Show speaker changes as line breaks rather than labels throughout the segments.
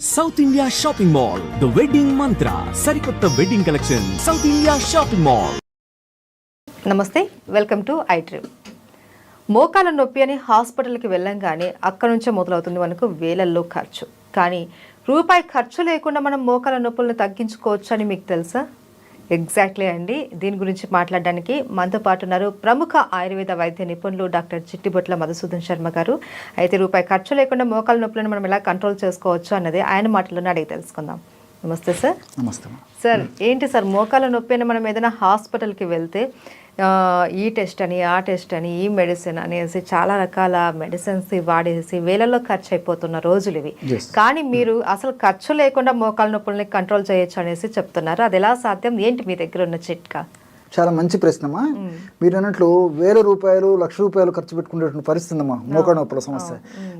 South India shopping mall the wedding మంత్ర సరికొత్త wedding collection south India shopping mall.
నమస్తే, welcome to ఐట్రిప్. మోకాల నొప్పి అని హాస్పిటల్కి వెళ్ళంగానే అక్కడ నుంచే మొదలవుతుంది మనకు వేలల్లో ఖర్చు. కానీ రూపాయి ఖర్చు లేకుండా మనం మోకాల నొప్పులను తగ్గించుకోవచ్చు అని మీకు తెలుసా? ఎగ్జాక్ట్లీ అండి. దీని గురించి మాట్లాడడానికి మనతో పాటు ఉన్నారు ప్రముఖ ఆయుర్వేద వైద్య నిపుణులు డాక్టర్ చిట్టిబొట్ల మధుసూదన్ శర్మ గారు. అయితే రూపాయి ఖర్చు లేకుండా మోకాల నొప్పులను మనం ఎలా కంట్రోల్ చేసుకోవచ్చు అన్నది ఆయన మాటల్లోనే అడిగి తెలుసుకుందాం. నమస్తే సార్.
నమస్తే
సార్. ఏంటి సార్ మోకాల నొప్పి అని మనం ఏదైనా హాస్పిటల్కి వెళ్తే ఈ టెస్ట్ అని ఆ టెస్ట్ అని ఈ మెడిసిన్ అనేసి చాలా రకాల మెడిసిన్స్ వాడేసి వేలల్లో ఖర్చు అయిపోతున్న రోజులు ఇవి. కానీ మీరు అసలు ఖర్చు లేకుండా మోకాల నొప్పుల్ని కంట్రోల్ చేయొచ్చు అనేసి చెప్తున్నారు. అది ఎలా సాధ్యం? ఏంటి మీ దగ్గర ఉన్న చిట్కా?
చాలా మంచి ప్రశ్నమ్మా. మీరు అన్నట్లు వేల రూపాయలు లక్ష రూపాయలు ఖర్చు పెట్టుకునేటువంటి పరిస్థితి అమ్మా మోకాళ్ళ నొప్పుల సమస్య.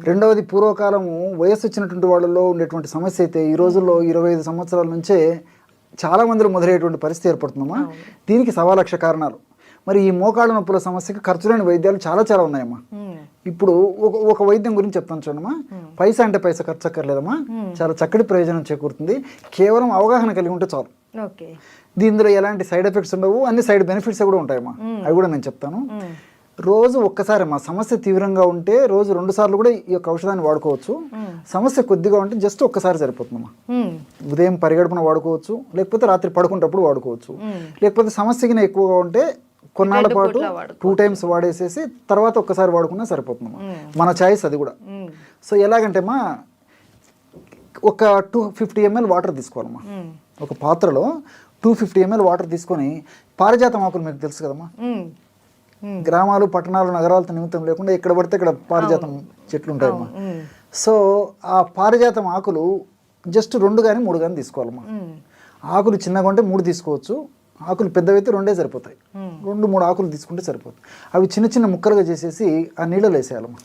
రెండవది, పూర్వకాలము వయస్సు వచ్చినటువంటి వాళ్ళలో ఉండేటువంటి సమస్య అయితే ఈ రోజుల్లో 25 సంవత్సరాల నుంచే చాలా మందిలో మొదలయ్యేటువంటి పరిస్థితి ఏర్పడుతుందమ్మా. దీనికి 1,00,000 కారణాలు. మరి ఈ మోకాళ్ళ నొప్పుల సమస్యకి ఖర్చు లేని వైద్యాలు చాలా ఉన్నాయమ్మా. ఇప్పుడు ఒక వైద్యం గురించి చెప్తాను చూడమ్మా. పైసా అంటే పైసా ఖర్చు అక్కర్లేదమ్మా. చాలా చక్కటి ప్రయోజనం చేకూరుతుంది. కేవలం అవగాహన కలిగి ఉంటే చాలు. దీనిలో ఎలాంటి సైడ్ ఎఫెక్ట్స్ ఉండవు, అన్ని సైడ్ బెనిఫిట్స్ కూడా ఉంటాయమ్మా. అవి కూడా నేను చెప్తాను. రోజు ఒక్కసారి అమ్మా, సమస్య తీవ్రంగా ఉంటే రోజు 2 సార్లు కూడా ఈ యొక్క ఔషధాన్ని వాడుకోవచ్చు. సమస్య కొద్దిగా ఉంటే జస్ట్ ఒక్కసారి సరిపోతుందమ్మా. ఉదయం పరిగడుపున వాడుకోవచ్చు, లేకపోతే రాత్రి పడుకునేటప్పుడు వాడుకోవచ్చు. లేకపోతే సమస్యకి ఎక్కువగా ఉంటే కొన్నాళ్ళ పాటు 2 టైమ్స్ వాడేసేసి తర్వాత ఒక్కసారి వాడుకున్నా సరిపోతుందమ్మా. మన చాయిస్ అది కూడా. సో ఎలాగంటే అమ్మా, ఒక 250 ml వాటర్ తీసుకోవాలమ్మా. ఒక పాత్రలో 250 ml వాటర్ తీసుకొని, పారిజాతం ఆకులు మీకు తెలుసు కదమ్మా. గ్రామాలు పట్టణాలు నగరాలతో నిమిత్తం లేకుండా ఎక్కడ పడితే ఇక్కడ పారిజాతం చెట్లు ఉంటాయమ్మా. సో ఆ పారిజాతం ఆకులు జస్ట్ 2 కానీ 3 కానీ తీసుకోవాలమ్మా. ఆకులు చిన్నగా ఉంటే 3 తీసుకోవచ్చు, ఆకులు పెద్దవైతే 2 సరిపోతాయి. 2-3 ఆకులు తీసుకుంటే సరిపోతుంది. అవి చిన్న ముక్కలుగా చేసేసి ఆ నీళ్ళలో వేసేయాలమ్మా.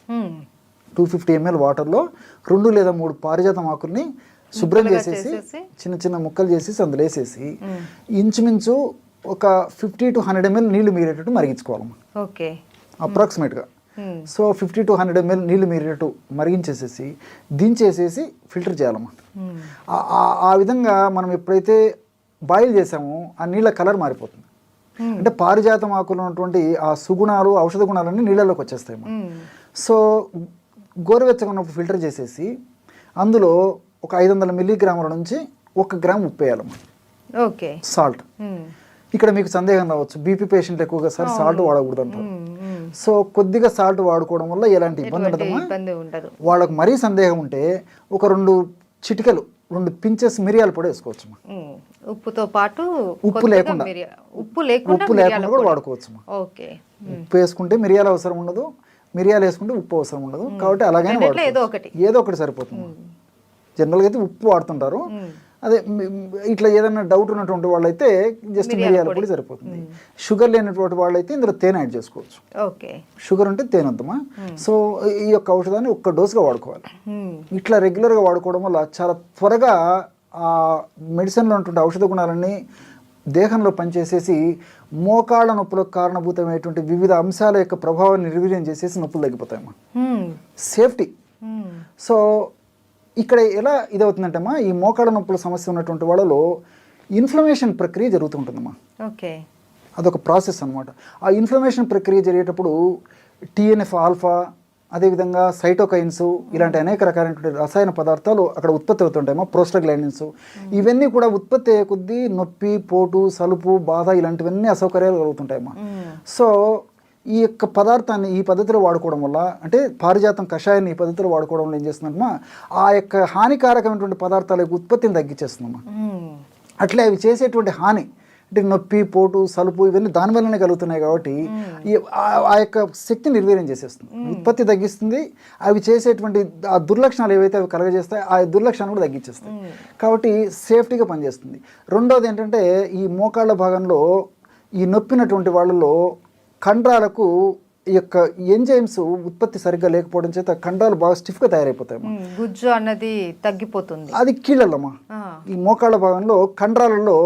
250 ml వాటర్లో 2 లేదా 3 పారిజాతం ఆకుల్ని శుభ్రం చేసేసి చిన్న ముక్కలు చేసేసి అందులో వేసేసి ఇంచుమించు ఒక 50 to 100 ml నీళ్లు మీరేటట్టు మరిగించుకోవాలమ్మా. అప్రాక్సిమేట్గా. సో 50 to 100 ml నీళ్లు మీరేటట్టు మరిగించేసేసి దించేసేసి ఫిల్టర్ చేయాలమ్మా. ఆ విధంగా మనం ఎప్పుడైతే బాయిల్ చేసామో ఆ నీళ్ళ కలర్ మారిపోతుంది. అంటే పారిజాతం ఆకులు ఉన్నటువంటి ఆ సుగుణాలు, ఔషధ గుణాలన్నీ నీళ్ళలోకి వచ్చేస్తాయి. సో గోరువెచ్చగా ఉన్నప్పుడు ఫిల్టర్ చేసేసి అందులో ఒక 500 మిల్లీగ్రాముల నుంచి 1 గ్రామ్ ఉప్పు వేయాలమ్మా. సాల్ట్. ఇక్కడ మీకు సందేహం రావచ్చు, బీపీ పేషెంట్లు ఎక్కువగా సాల్ట్ వాడకూడదు అంటారు. సో కొద్దిగా సాల్ట్ వాడుకోవడం వల్ల ఎలాంటి ఇబ్బంది ఉండదు. వాళ్ళకు మరీ సందేహం ఉంటే ఒక 2 చిటికలు 2 పించెస్ మిరియాల పొడి వేసుకోవచ్చు.
ఉప్పుతో పాటు
ఉప్పు లేకుండా కూడా వాడుకోవచ్చు. ఉప్పు వేసుకుంటే మిరియాల అవసరం ఉండదు, మిరియాలు వేసుకుంటే ఉప్పు అవసరం ఉండదు. కాబట్టి అలాగైనా ఏదో ఒకటి సరిపోతుంది. జనరల్గా అయితే ఉప్పు వాడుతుంటారు. అదే ఇట్లా ఏదైనా డౌట్ ఉన్నటువంటి వాళ్ళైతే జస్ట్ మిరియాల పొడి సరిపోతుంది. షుగర్ లేనటువంటి వాళ్ళైతే ఇందులో తేనె యాడ్ చేసుకోవచ్చు. షుగర్ ఉంటే తేనె వద్దమ్మా. సో ఈ యొక్క ఔషధాన్ని 1 డోసుగా వాడుకోవాలి. ఇట్లా రెగ్యులర్గా వాడుకోవడం వల్ల చాలా త్వరగా ఆ మెడిసిన్లో ఉన్నటువంటి ఔషధ గుణాలన్నీ దేహంలో పనిచేసేసి మోకాళ్ళ నొప్పులకు కారణభూతమైనటువంటి వివిధ అంశాల యొక్క ప్రభావాన్ని నిర్వీర్యం చేసేసి నొప్పులు తగ్గిపోతాయమ్మా. సేఫ్టీ. సో ఇక్కడ ఎలా ఇదవుతుందంటమ్మా, ఈ మోకాళ్ళ నొప్పుల సమస్య ఉన్నటువంటి వాళ్ళలో ఇన్ఫ్లమేషన్ ప్రక్రియ జరుగుతుంటుందమ్మా. అదొక ప్రాసెస్ అనమాట. ఆ ఇన్ఫ్లమేషన్ ప్రక్రియ జరిగేటప్పుడు TNF ఆల్ఫా, అదేవిధంగా సైటోకైన్స్, ఇలాంటి అనేక రకాలైనటువంటి రసాయన పదార్థాలు అక్కడ ఉత్పత్తి అవుతుంటాయమ్మా. ప్రోస్టాగ్లాండిన్స్ ఇవన్నీ కూడా ఉత్పత్తి అయ్యే కొద్దీ నొప్పి, పోటు, సలుపు, బాధ ఇలాంటివన్నీ అసౌకర్యాలు కలుగుతుంటాయమ్మా. సో ఈ యొక్క పదార్థాన్ని ఈ పద్ధతిలో వాడుకోవడం వల్ల, అంటే పారిజాతం కషాయాన్ని ఈ పద్ధతిలో వాడుకోవడం వల్ల ఏం చేస్తుందమ్మా, ఆ యొక్క హానికారకమైనటువంటి పదార్థాల యొక్క ఉత్పత్తిని తగ్గించేస్తుందమ్మా. అట్లే అవి చేసేటువంటి హాని అంటే నొప్పి, పోటు, సలుపు ఇవన్నీ దానివల్లనే కలుగుతున్నాయి. కాబట్టి ఆ యొక్క శక్తిని నిర్వీర్యం చేసేస్తుంది, ఉత్పత్తి తగ్గిస్తుంది. అవి చేసేటువంటి ఆ దుర్లక్షణాలు ఏవైతే అవి కలగజేస్తాయి ఆ దుర్లక్షణాలు కూడా తగ్గించేస్తాయి. కాబట్టి సేఫ్టీగా పనిచేస్తుంది. రెండోది ఏంటంటే, ఈ మోకాళ్ళ భాగంలో ఈ నొప్పినటువంటి వాళ్ళలో కండరాలకు ఈ యొక్క ఎంజైమ్స్ ఉత్పత్తి సరిగ్గా లేకపోవడం చేత కండరాలు బాగా స్టిఫ్గా తయారైపోతాయి.
గుజ్జు అన్నది తగ్గిపోతుంది.
అది కీళ్ళమ్మా. ఈ మోకాళ్ళ భాగంలో కండరాలలో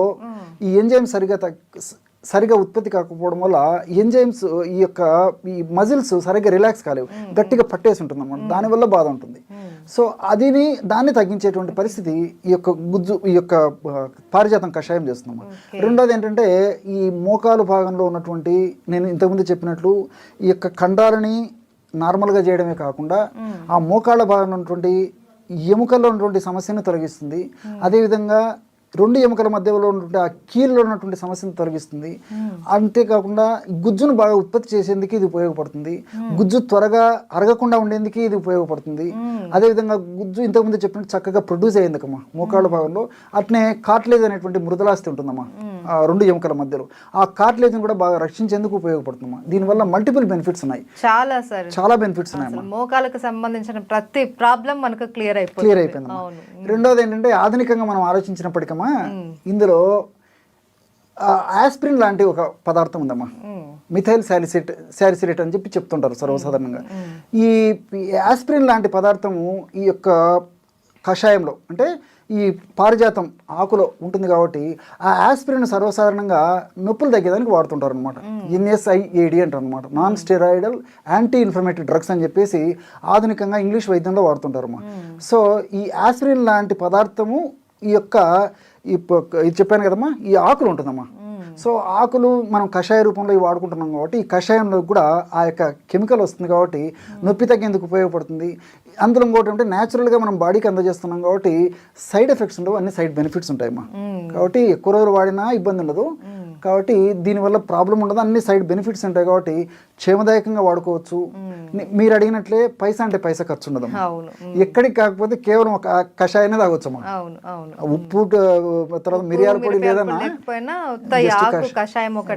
ఈ ఎంజైమ్ సరిగా ఉత్పత్తి కాకపోవడం వల్ల ఎంజైమ్స్ ఈ మజిల్స్ సరిగ్గా రిలాక్స్ కాలేవు, గట్టిగా పట్టేసి ఉంటుంది అన్నమాట. దానివల్ల బాధ ఉంటుంది. సో దాన్ని తగ్గించేటువంటి పరిస్థితి ఈ యొక్క పారిజాతం కషాయం చేస్తున్నాము. రెండోది ఏంటంటే ఈ మోకాలు భాగంలో ఉన్నటువంటి, నేను ఇంతకుముందు చెప్పినట్లు ఈ యొక్క కండాలని నార్మల్గా చేయడమే కాకుండా ఆ మోకాళ్ళ భాగంలో ఉన్నటువంటి ఎముకల్లో ఉన్నటువంటి సమస్యను తొలగిస్తుంది. అదేవిధంగా రెండు ఎముకల మధ్యలో ఉన్నటువంటి ఆ కీళ్ళలో ఉన్నటువంటి సమస్యను తొలగిస్తుంది. అంతేకాకుండా గుజ్జును బాగా ఉత్పత్తి చేసేందుకు ఇది ఉపయోగపడుతుంది. గుజ్జు త్వరగా అరగకుండా ఉండేందుకు ఇది ఉపయోగపడుతుంది. అదేవిధంగా గుజ్జు ఇంతకుముందు చెప్పినట్టు చక్కగా ప్రొడ్యూస్ అయ్యేందుకమ్మా మోకాళ్ళ భాగంలో. అట్నే కార్టిలేజ్ అనేటువంటి మృదులాస్తి ఉంటుందమ్మా ఆ రెండు ఎముకల మధ్యలో. ఆ కార్టిలేజ్ని కూడా బాగా రక్షించేందుకు ఉపయోగపడుతుందమ్మా. దీనివల్ల మల్టిపుల్ బెనిఫిట్స్ ఉన్నాయి, చాలా బెనిఫిట్స్ ఉన్నాయి.
మోకాలకు సంబంధించిన ప్రతి ప్రాబ్లం మనకు క్లియర్
అయిపోయింది. రెండోది ఏంటంటే ఆధునికంగా మనం ఆలోచించినప్పటికమ్మా ఇందులో ఆస్పిరిన్ లాంటి ఒక పదార్థం ఉందమ్మా, మిథైల్ సాలిసిలేట్ అని చెప్పి చెప్తుంటారు సర్వసాధారణంగా. ఈ ఆస్పిరిన్ లాంటి పదార్థము ఈ యొక్క కషాయంలో అంటే ఈ పారిజాతం ఆకులో ఉంటుంది కాబట్టి ఆ ఆస్పిరిన్ సర్వసాధారణంగా నొప్పులు తగ్గేదానికి వాడుతుంటారు అనమాట. NSAID అంటారు అనమాట, non steroidal anti inflammatory drugs అని చెప్పేసి ఆధునికంగా ఇంగ్లీష్ వైద్యంలో వాడుతుంటారమ్మా. సో ఈ ఆస్పిరిన్ లాంటి పదార్థము ఇది చెప్పాను కదమ్మా, ఈ ఆకులు ఉంటుందమ్మా. సో ఆకులు మనం కషాయ రూపంలో ఇవి వాడుకుంటున్నాం కాబట్టి ఈ కషాయంలో కూడా ఆ యొక్క కెమికల్ వస్తుంది కాబట్టి నొప్పి తగ్గేందుకు ఉపయోగపడుతుంది. అందులో ఇంకోటి అంటే న్యాచురల్గా మనం బాడీకి అందజేస్తున్నాం కాబట్టి సైడ్ ఎఫెక్ట్స్ ఉండవు, అన్ని సైడ్ బెనిఫిట్స్ ఉంటాయమ్మా. కాబట్టి ఎక్కువ రోజులు వాడినా ఇబ్బంది ఉండదు, కాబట్టి దీనివల్ల ప్రాబ్లం ఉండదు, అన్ని సైడ్ బెనిఫిట్స్ ఉంటాయి కాబట్టి క్షేమదాయకంగా వాడుకోవచ్చు. మీరు అడిగినట్లే పైసా అంటే పైసా ఖర్చు ఉండదు, ఎక్కడికి కాకపోతే కేవలం ఒక కషాయనే తాగొచ్చమ్మా. ఉప్పు తర్వాత మిరియాల పొడి లేదన్నా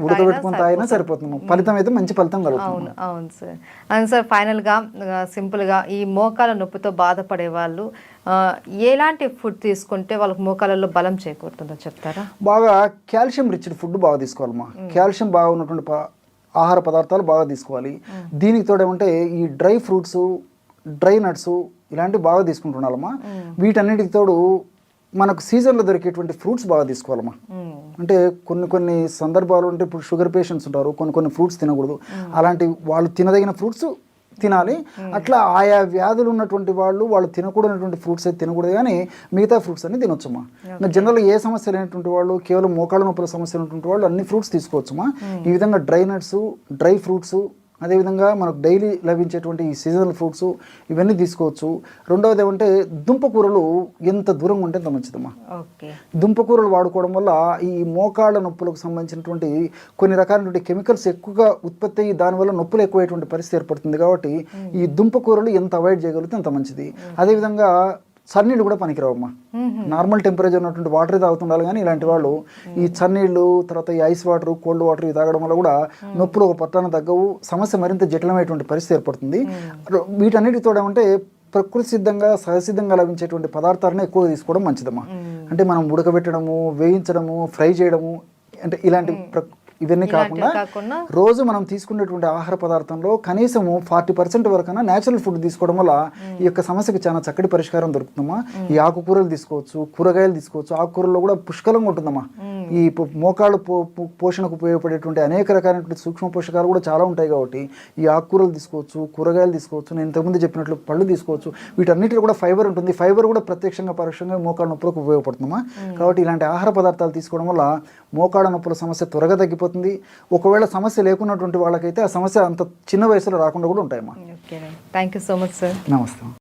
ఉడకబెట్టుకుని తాగినా సరిపోతుంది, ఫలితం అయితే మంచి ఫలితం కలుగుతుంది.
అవును సార్. అండ్ సార్ ఫైనల్గా సింపుల్గా ఈ మోకాల నొప్పితో బాధపడే వాళ్ళు ఎలాంటి ఫుడ్ తీసుకుంటే వాళ్ళకి మోకాలలో బలం చేకూరుతుందో చెప్తారా?
బాగా కాల్షియం రిచ్డ్ ఫుడ్ బాగా తీసుకోవాలమ్మా. కాల్షియం బాగా ఉన్నటువంటి ఆహార పదార్థాలు బాగా తీసుకోవాలి. దీనికి తోడేమంటే ఈ డ్రై ఫ్రూట్స్, డ్రై నట్స్ ఇలాంటివి బాగా తీసుకుంటున్నామమ్మా. వీటన్నిటికి తోడు మనకు సీజన్లో దొరికేటువంటి ఫ్రూట్స్ బాగా తీసుకోవాలమ్మా. అంటే కొన్ని సందర్భాలు అంటే ఇప్పుడు షుగర్ పేషెంట్స్ ఉంటారు, కొన్ని ఫ్రూట్స్ తినకూడదు, అలాంటి వాళ్ళు తినదగిన ఫ్రూట్స్ తినాలి. అట్లా ఆయా వ్యాధులు ఉన్నటువంటి వాళ్ళు తినకూడనటువంటి ఫ్రూట్స్ అయితే తినకూడదు, కానీ మిగతా ఫ్రూట్స్ అన్ని తినొచ్చమ్మా. జనరల్గా ఏ సమస్య లేనటువంటి వాళ్ళు, కేవలం మోకాళ్ళ నొప్పుల సమస్య ఉన్నటువంటి వాళ్ళు అన్ని ఫ్రూట్స్ తీసుకోవచ్చమ్మా. ఈ విధంగా డ్రై నట్స్, డ్రై ఫ్రూట్స్, అదేవిధంగా మనకు డైలీ లభించేటువంటి ఈ సీజనల్ ఫ్రూట్స్ ఇవన్నీ తీసుకోవచ్చు. రెండవది ఏమంటే దుంపకూరలు ఎంత దూరంగా ఉంటే అంత మంచిదమ్మా. దుంపకూరలు వాడుకోవడం వల్ల ఈ మోకాళ్ళ నొప్పులకు సంబంధించినటువంటి కొన్ని రకాలైనటువంటి కెమికల్స్ ఎక్కువగా ఉత్పత్తి అయ్యి దానివల్ల నొప్పులు ఎక్కువైనటువంటి పరిస్థితి ఏర్పడుతుంది. కాబట్టి ఈ దుంపకూరలు ఎంత అవాయిడ్ చేయగలిగితే అంత మంచిది. అదేవిధంగా చన్నీళ్ళు కూడా పనికిరావమ్మా. నార్మల్ టెంపరేచర్ ఉన్నటువంటి వాటర్ తాగుతుండాలి, కానీ ఇలాంటి వాళ్ళు ఈ చన్నీళ్ళు, తర్వాత ఈ ఐస్ వాటర్, కోల్డ్ వాటర్ ఇవి తాగడం వల్ల కూడా నొప్పులు ఒక పట్టాన తగ్గవు, సమస్య మరింత జటిలమైనటువంటి పరిస్థితి ఏర్పడుతుంది. వీటన్నిటితో ఏమంటే ప్రకృతి సిద్ధంగా, సహసిద్ధంగా లభించేటువంటి పదార్థాలను ఎక్కువగా తీసుకోవడం మంచిదమ్మా. అంటే మనం ఉడకబెట్టడము, వేయించడము, ఫ్రై చేయడము, అంటే ఇలాంటి ఇవన్నీ కాకుండా రోజు మనం తీసుకునేటువంటి ఆహార పదార్థంలో కనీసము 40% వరకైనా న్యాచురల్ ఫుడ్ తీసుకోవడం వల్ల ఈ యొక్క సమస్యకి చాలా చక్కటి పరిష్కారం దొరుకుతుందమ్మా. ఈ ఆకుకూరలు తీసుకోవచ్చు, కూరగాయలు తీసుకోవచ్చు. ఆకుకూరల్లో కూడా పుష్కలంగా ఉంటుందమ్మా. ఈ మోకాళ్ళ పోషణకు ఉపయోగపడేటువంటి అనేక రకాలైనటువంటి సూక్ష్మ పోషకాలు కూడా చాలా ఉంటాయి కాబట్టి ఈ ఆకుకూరలు తీసుకోవచ్చు, కూరగాయలు తీసుకోవచ్చు. నేను ఇంతకుముందు చెప్పినట్లు పళ్ళు తీసుకోవచ్చు. వీటన్నిటిలో కూడా ఫైబర్ ఉంటుంది. ఫైబర్ కూడా ప్రత్యక్షంగా పరోక్షంగా మోకాళ్ళ నొప్పులకు ఉపయోగపడుతుందమ్మా. కాబట్టి ఇలాంటి ఆహార పదార్థాలు తీసుకోవడం వల్ల మోకాళ్ళ నొప్పుల సమస్య త్వరగా తగ్గిపోతుంది. ఒకవేళ సమస్య లేకున్నటువంటి వాళ్ళకైతే ఆ సమస్య అంత చిన్న వయసులో రాకుండా కూడా ఉంటాయమ్మా.
Thank you so much sir.
నమస్తే.